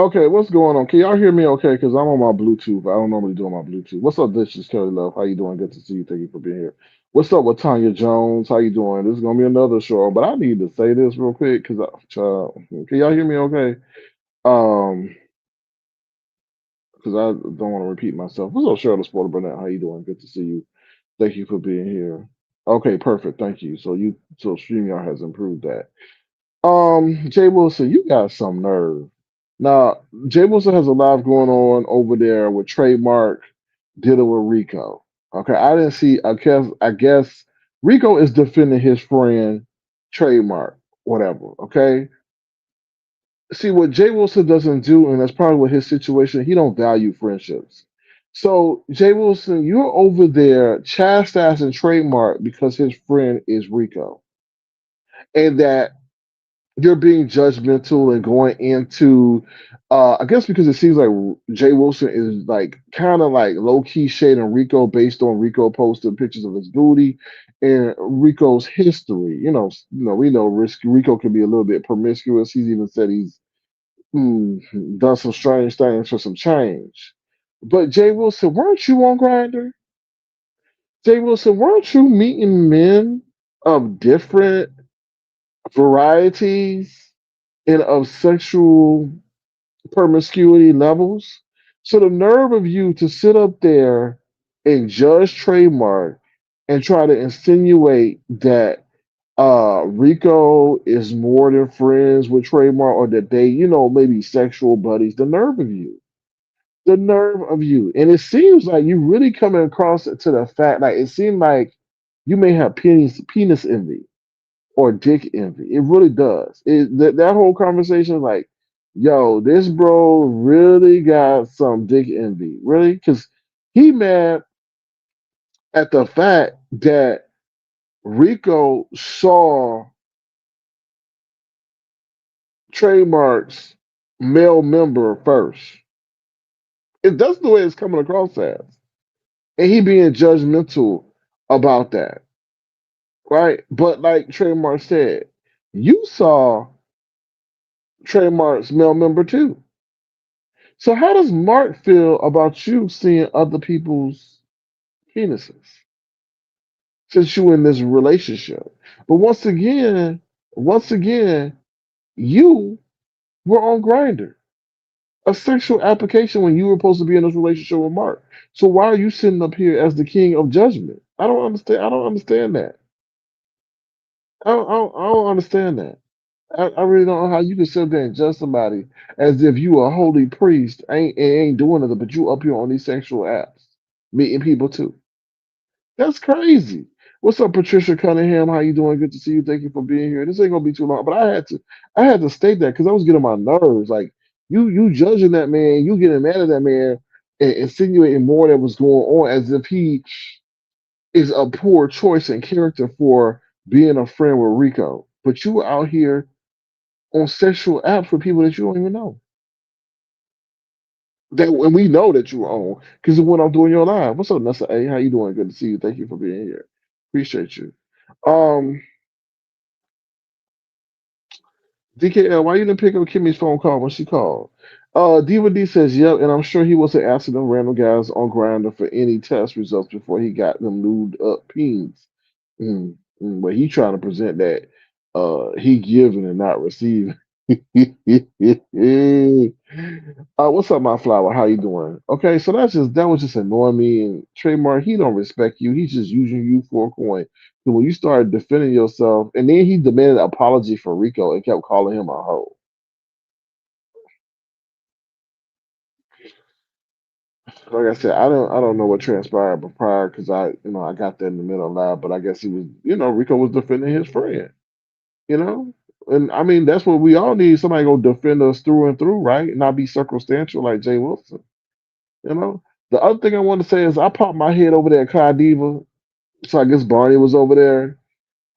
Okay, what's going on? Can y'all hear me okay? Because I'm on my Bluetooth. I don't normally do on my Bluetooth. What's up, this is Kelly Love. How you doing? Good to see you. Thank you for being here. What's up with Tanya Jones? How you doing? This is gonna be another show, but I need to say this real quick because can y'all hear me okay? Um, because I don't want to repeat myself. What's up, Cheryl the Sporter Burnett? How you doing? Good to see you. Thank you for being here. Okay, perfect. Thank you. So StreamYard has improved that. Jay Wilson, you got some nerve. Now, Jay Wilson has a lot going on over there with Trademark dealing with Rico. Okay, I didn't see. I guess Rico is defending his friend Trademark, whatever. Okay, see what Jay Wilson doesn't do, and that's probably what his situation. He don't value friendships. So Jay Wilson, you're over there chastising Trademark because his friend is Rico, and that you're being judgmental and going into I guess because it seems like Jay Wilson is like kind of like low key shading Rico based on Rico posting pictures of his booty and Rico's history. We know Rico can be a little bit promiscuous. He's even said he's done some strange things for some change. But Jay Wilson, weren't you on Grinder? Jay Wilson, weren't you meeting men of different varieties and of sexual promiscuity levels? So the nerve of you to sit up there and judge Trademark and try to insinuate that Rico is more than friends with Trademark or that they, maybe sexual buddies. The nerve of you. The nerve of you. And it seems like you really coming across it to the fact like it seemed like you may have penis envy or dick envy. It really does. That whole conversation, like, yo, this bro really got some dick envy, really, because he mad at the fact that Rico saw Trademark's male member first. That's the way it's coming across as, and he being judgmental about that, right? But like Trademark said, you saw Trademark's male member too. So how does Mark feel about you seeing other people's penises since you in this relationship? But once again, you were on Grinder, a sexual application when you were supposed to be in this relationship with Mark. So why are you sitting up here as the king of judgment? I don't understand. I don't understand that. I don't understand that. I really don't know how you can sit there and judge somebody as if you a holy priest ain't doing nothing, but you up here on these sexual apps, meeting people too. That's crazy. What's up, Patricia Cunningham? How you doing? Good to see you. Thank you for being here. This ain't gonna be too long, but I had to state that because I was getting on my nerves. Like you judging that man, you getting mad at that man, and insinuating more that was going on as if he is a poor choice in character for being a friend with Rico. But you were out here on sexual apps with people that you don't even know. That and we know that you were on because it went off doing your live. What's up, Nessa A? How you doing? Good to see you. Thank you for being here. Appreciate you. Um, DKL, why you didn't pick up Kimmy's phone call when she called? Diva D says, yep, and I'm sure he wasn't asking them random guys on Grindr for any test results before he got them lubed up peens. But he trying to present that he giving and not receiving. What's up, my flower? How you doing? Okay, so that was just annoying me. And Trademark, he don't respect you. He's just using you for a coin. So when you started defending yourself, and then he demanded an apology for Rico and kept calling him a hoe. Like I said, I don't know what transpired but prior because I got that in the middle of live, but I guess he was Rico was defending his friend. You know, and I mean that's what we all need. Somebody go defend us through and through, right? And not be circumstantial like Jay Wilson. You know. The other thing I want to say is I popped my head over there at Kai Diva, so I guess Barney was over there.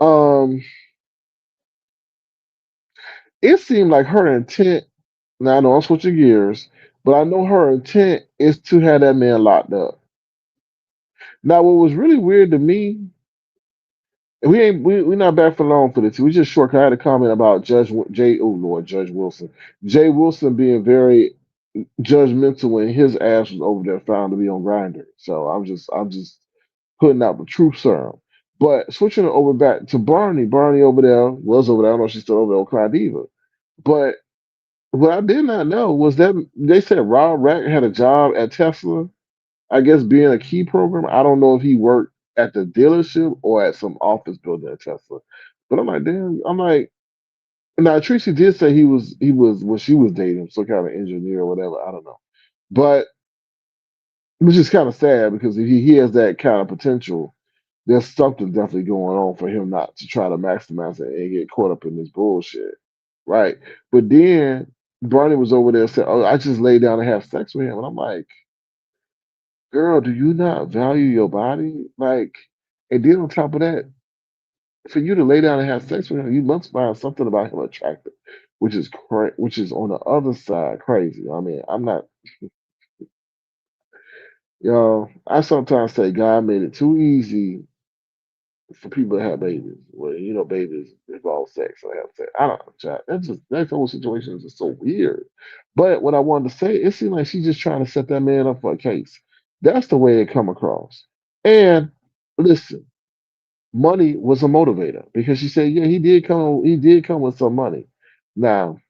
Um, it seemed like her intent. Now I know I'm switching gears, but I know her intent is to have that man locked up. Now, what was really weird to me we not back for long for this. We just short. 'Cause I had a comment about Jay. Oh Lord, Judge Wilson. Jay Wilson being very judgmental when his ass was over there found to be on Grinder. So I'm just putting out the truth serum. But switching it over back to Barney. Barney over there was over there. I don't know if she's still over there on Clyde Diva. But what I did not know was that they said Rob Rack had a job at Tesla. I guess being a key programmer. I don't know if he worked at the dealership or at some office building at Tesla. But I'm like, damn. I'm like, now Tracy did say he was when she was dating some kind of engineer or whatever. I don't know, but which is kind of sad because if he has that kind of potential, there's something definitely going on for him not to try to maximize it and get caught up in this bullshit, right? But then Barney was over there saying, "Oh, I just lay down and have sex with him," and I'm like, "Girl, do you not value your body?" Like, and then on top of that, for you to lay down and have sex with him, you must find something about him attractive, which is on the other side crazy. I mean, I'm not, I sometimes say God made it too easy for people to have babies. Well, babies involve sex or have sex. I don't know, child. That whole situation is just so weird. But what I wanted to say, it seemed like she's just trying to set that man up for a case. That's the way it come across. And listen, money was a motivator because she said, yeah, he did come with some money. Now,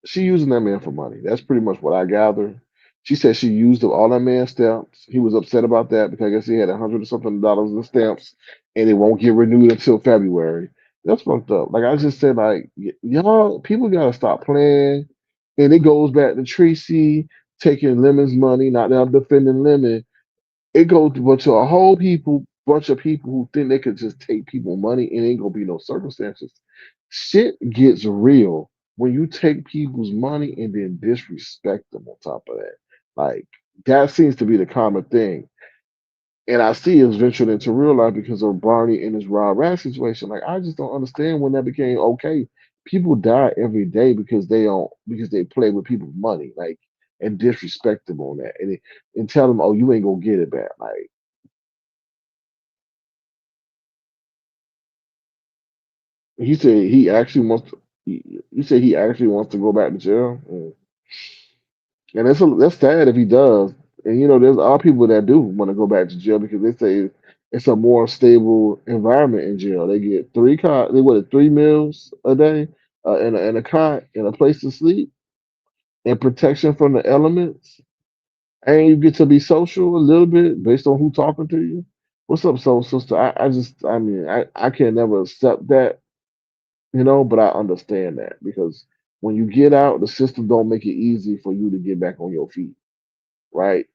she using that man for money. That's pretty much what I gather. She said she used up all that man's stamps. He was upset about that because I guess he had $100 or something dollars in stamps, and it won't get renewed until February. That's fucked up. Like I just said, like y'all, people gotta stop playing. And it goes back to Tracy taking Lemon's money. Not that I'm defending Lemon, it goes to a whole bunch of people who think they could just take people money and ain't gonna be no circumstances. Shit gets real when you take people's money and then disrespect them on top of that. Like that seems to be the common thing. And I see it's ventured into real life because of Barney and his Rob Rat situation. Like I just don't understand when that became okay. People die every day because they play with people's money, like and disrespect them on that, and tell them, oh, you ain't gonna get it back. Like he said he actually wants to. He said he actually wants to go back to jail, and that's sad if he does. And there's other people that do want to go back to jail because they say it's a more stable environment in jail. They get they what 3 meals a day, and a cot and a place to sleep and protection from the elements, and you get to be social a little bit based on who talking to you. What's up, soul sister? I mean, I can never accept that. But I understand that because when you get out, the system don't make it easy for you to get back on your feet, right?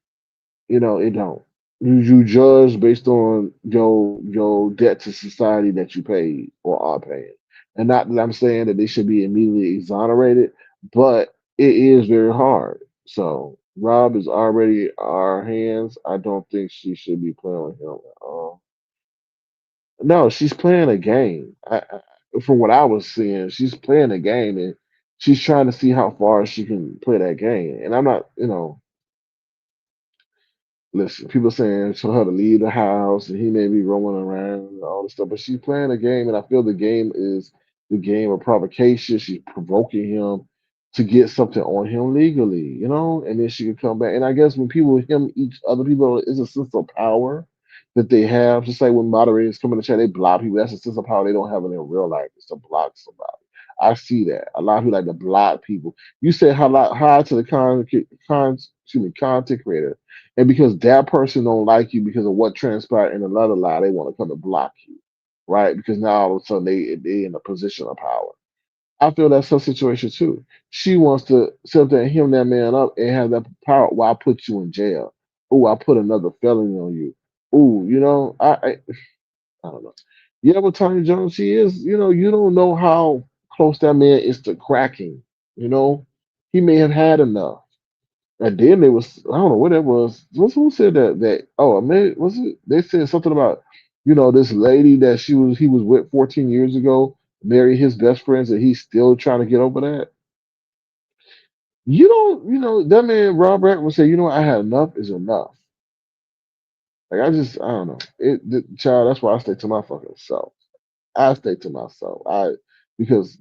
It don't. You judge based on your debt to society that you paid or are paying, and not that I'm saying that they should be immediately exonerated, but it is very hard. So Rob is already our hands. I don't think she should be playing with him at all. No, she's playing a game. From what I was seeing, she's playing a game and she's trying to see how far she can play that game. And I'm not, listen, people saying for her to leave the house and he may be roaming around and all this stuff, but she's playing a game, and I feel the game is the game of provocation. She's provoking him to get something on him legally, and then she can come back. And I guess when people him each other people, it's a sense of power that they have. Just like when moderators come in the chat, they block people. That's a sense of power they don't have in their real life. It's to block somebody. I see that. A lot of people like to block people. You say hi to the content creator, and because that person don't like you because of what transpired in another lie, they want to come and block you, right? Because now all of a sudden they in a position of power. I feel that's her situation too. She wants to sit there and hem that man up and have that power. Well, I put you in jail. Oh, I put another felony on you. Oh, I don't know. Yeah, but Tony Jones, she is. You don't know how close that man is to cracking. You know, he may have had enough. And then there was I don't know what that was. Who said that oh man was it they said something about this lady that he was with 14 years ago married his best friends and he's still trying to get over that. You don't that man Rob Rack would say, I had enough is enough. Like I don't know. Child, that's why I stay to my fucking self. I stay to myself. Because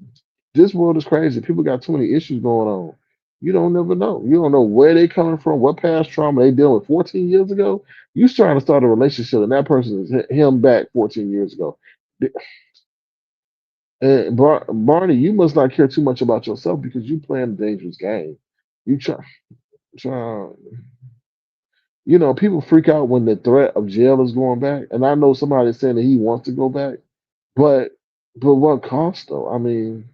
this world is crazy. People got too many issues going on. You don't never know. You don't know where they coming from, what past trauma they dealing with 14 years ago. You trying to start a relationship, and that person is him back 14 years ago. And Barney, you must not care too much about yourself because you playing a dangerous game. You try. People freak out when the threat of jail is going back, and I know somebody saying that he wants to go back, but what cost though? I mean,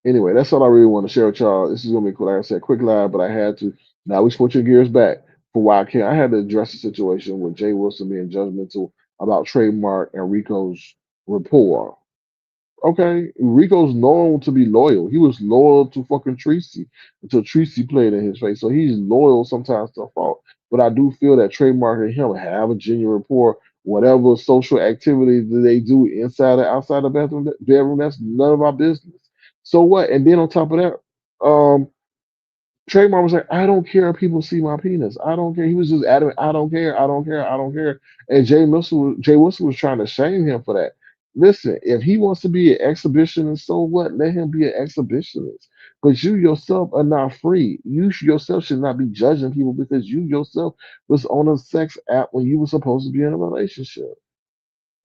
anyway, that's all I really want to share with y'all. This is gonna be cool. Like I said, quick live, but I had to. Now we switching gears back for why I can't. I had to address the situation with Jay Wilson being judgmental about trademark and Rico's rapport. Okay, Rico's known to be loyal. He was loyal to fucking Tracy until Tracy played in his face. So he's loyal sometimes to a fault. But I do feel that Trademark and him have a genuine rapport. Whatever social activities that they do inside or outside the bedroom, that's none of our business. So what? And then on top of that, Trademark was like, I don't care if people see my penis. I don't care. He was just adamant, I don't care, I don't care, I don't care. And Jay Wilson was trying to shame him for that. Listen, if he wants to be an exhibitionist, so what? Let him be an exhibitionist. But you yourself are not free. Yourself should not be judging people because you yourself was on a sex app when you were supposed to be in a relationship.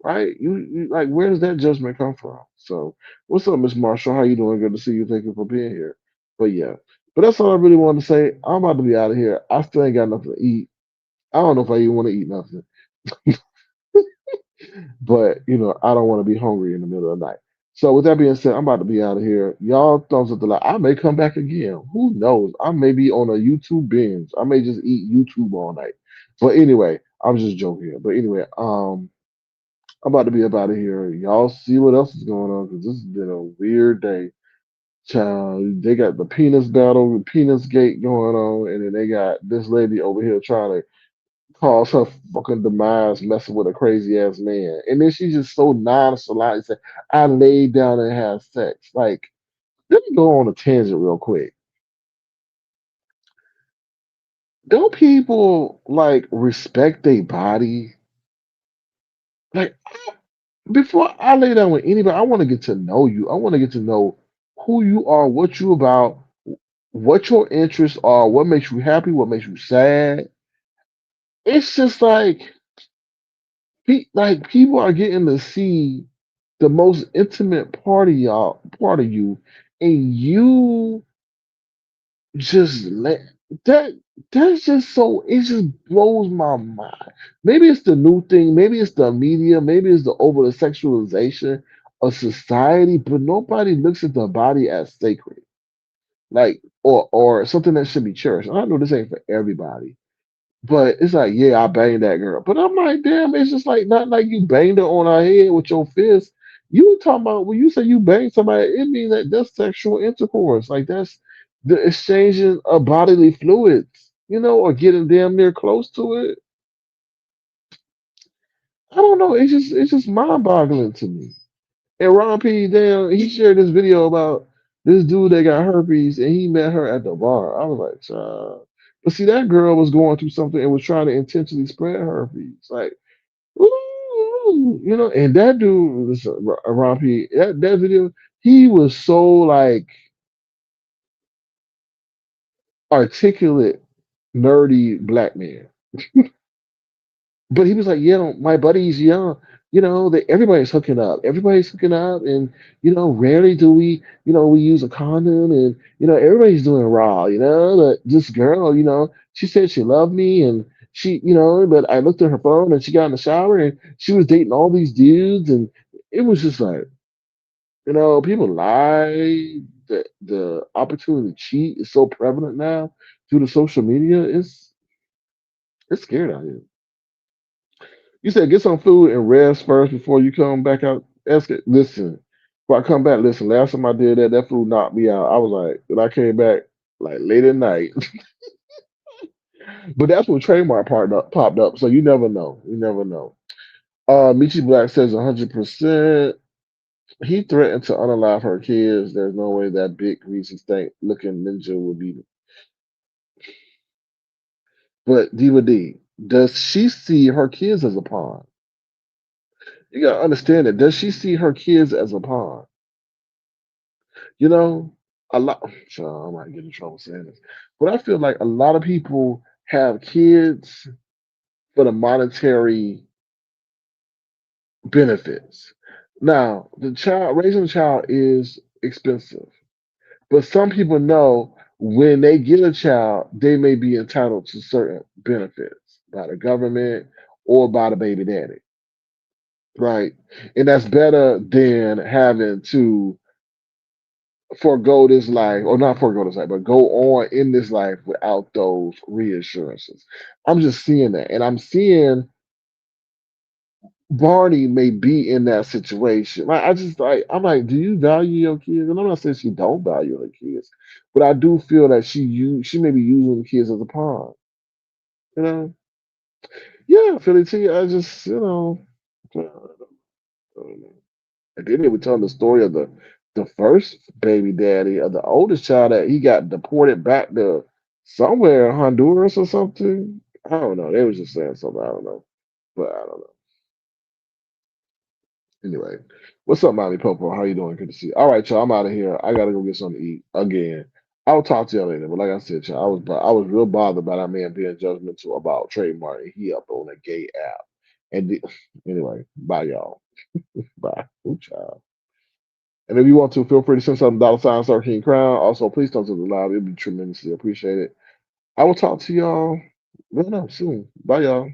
Right? You like where does that judgment come from? So what's up, Miss Marshall? How you doing? Good to see you. Thank you for being here. But yeah. But that's all I really wanted to say. I'm about to be out of here. I still ain't got nothing to eat. I don't know if I even want to eat nothing. But I don't want to be hungry in the middle of the night. So with that being said, I'm about to be out of here. Y'all thumbs up the like. I may come back again. Who knows? I may be on a YouTube binge. I may just eat YouTube all night. But anyway, I'm just joking here. But anyway, I'm about to be up out of here. Y'all see what else is going on because this has been a weird day. Child, they got the penis battle, the penis gate going on, and then they got this lady over here trying to cause her fucking demise, messing with a crazy ass man. And then she's just so nonchalant and say, I laid down and had sex. Like, let me go on a tangent real quick. Don't people like respect their body? Like, before I lay down with anybody, I want to get to know you. I want to get to know who you are, what you about, what your interests are, what makes you happy, what makes you sad. It's just like people are getting to see the most intimate part of you, and you just let that that's just so it just blows my mind. Maybe it's the new thing, maybe it's the media, maybe it's the over the sexualization of society, but nobody looks at the body as sacred. Like or something that should be cherished. I know this ain't for everybody. But it's like, yeah, I banged that girl. But I'm like, damn, it's just like not like you banged her on her head with your fist. You talking about when you say you banged somebody, it means that that's sexual intercourse. Like that's the exchanging of bodily fluids, or getting damn near close to it. I don't know. It's just mind boggling to me. And Ron P. Damn, he shared this video about this dude that got herpes and he met her at the bar. I was like, child. But see, that girl was going through something and was trying to intentionally spread herpes. Like, ooh, and that dude, Ron P. That video, he was so like articulate, nerdy black man. But he was like, my buddy's young. That everybody's hooking up. Everybody's hooking up, and rarely do we use a condom, and everybody's doing raw. But this girl, she said she loved me, and but I looked at her phone, and she got in the shower, and she was dating all these dudes, and it was just like, people lie. The opportunity to cheat is so prevalent now through the social media. It's scary out here. You said get some food and rest first before you come back out. Ask it. Listen, before I come back, listen. Last time I did that, that food knocked me out. I was like, when I came back like late at night. But that's when trademark popped up. So you never know. You never know. Michi Black says 100%. He threatened to unalive her kids. There's no way that big greasy stank looking ninja would be. But Diva D. Does she see her kids as a pawn? You gotta understand it. Does she see her kids as a pawn? You know, a lot. I might get in trouble saying this, but I feel like a lot of people have kids for the monetary benefits. Now, the child raising a child is expensive, but some people know when they get a child, they may be entitled to certain benefits by the government or by the baby daddy, right? And that's better than having to forego this life, or not forego this life, but go on in this life without those reassurances. I'm just seeing that, and I'm seeing Barney may be in that situation. Like I just like I'm like, do you value your kids? And I'm not saying she don't value her kids, but I do feel that she may be using the kids as a pawn. You know? Yeah, Philly T. I just I don't know. And then they were telling the story of the first baby daddy of the oldest child that he got deported back to somewhere in Honduras or something. I don't know. They was just saying something. I don't know, but I don't know. Anyway, what's up, Monty Popo? How you doing? Good to see you. All right, y'all. I'm out of here. I gotta go get something to eat again. I'll talk to y'all later. But like I said, y'all, I was real bothered by that man being judgmental about trademark. He up on a gay app. And anyway, bye y'all. Bye. Ooh, child. And if you want to, feel free to send some $sign Star King Crown. Also, please don't do the live. It'd be tremendously appreciated. I will talk to y'all soon. Bye, y'all.